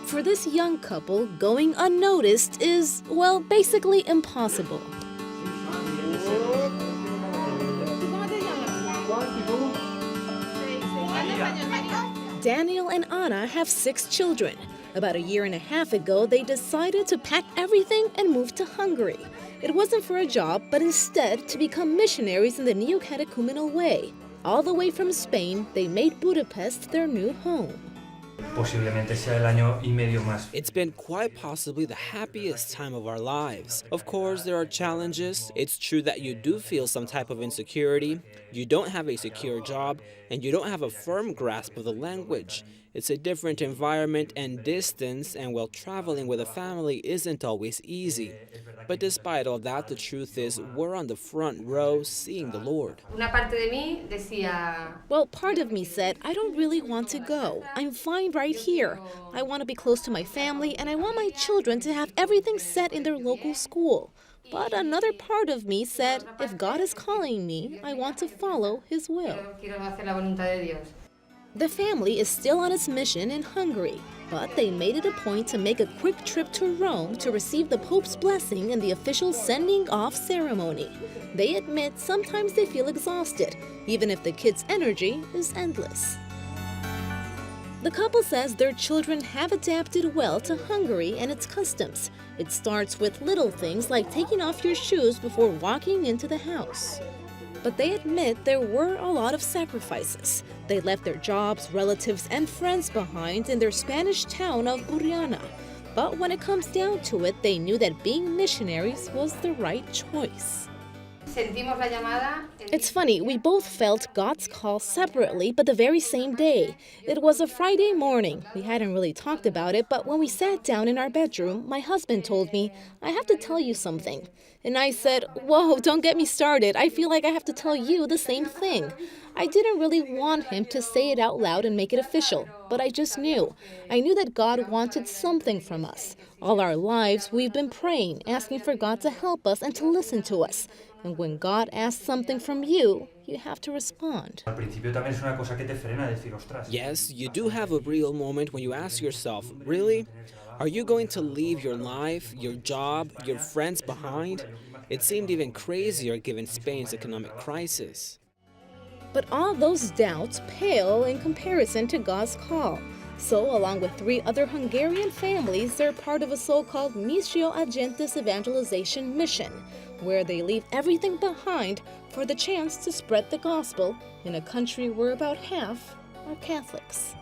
For this young couple, going unnoticed is, well, basically impossible. Daniel and Anna have 6 children. About a year and a half ago, they decided to pack everything and move to Hungary. It wasn't for a job, but instead to become missionaries in the neo-catechumenal way. All the way from Spain, they made Budapest their new home. It's been quite possibly the happiest time of our lives. Of course, there are challenges. It's true that you do feel some type of insecurity. You don't have a secure job, and you don't have a firm grasp of the language. It's a different environment and distance, and while traveling with a family isn't always easy. But despite all that, the truth is we're on the front row seeing the Lord. Well, part of me said, I don't really want to go. I'm fine right here. I want to be close to my family, and I want my children to have everything set in their local school. But another part of me said, if God is calling me, I want to follow His will. The family is still on its mission in Hungary, but they made it a point to make a quick trip to Rome to receive the Pope's blessing in the official sending off ceremony. They admit sometimes they feel exhausted, even if the kids' energy is endless. The couple says their children have adapted well to Hungary and its customs. It starts with little things like taking off your shoes before walking into the house. But they admit there were a lot of sacrifices. They left their jobs, relatives, and friends behind in their Spanish town of Buriana. But when it comes down to it, they knew that being missionaries was the right choice. It's funny, we both felt God's call separately, but the very same day. It was a Friday morning. We hadn't really talked about it, but when we sat down in our bedroom, my husband told me, I have to tell you something. And I said, whoa, don't get me started. I feel like I have to tell you the same thing. I didn't really want him to say it out loud and make it official, but I just knew. I knew that God wanted something from us. All our lives, we've been praying, asking for God to help us and to listen to us. And when God asks something from you, you have to respond. Yes, you do have a real moment when you ask yourself, really? Are you going to leave your life, your job, your friends behind? It seemed even crazier given Spain's economic crisis. But all those doubts pale in comparison to God's call. So, along with 3 other Hungarian families, they're part of a so-called Missio Agentes evangelization mission, where they leave everything behind for the chance to spread the gospel in a country where about half are Catholics.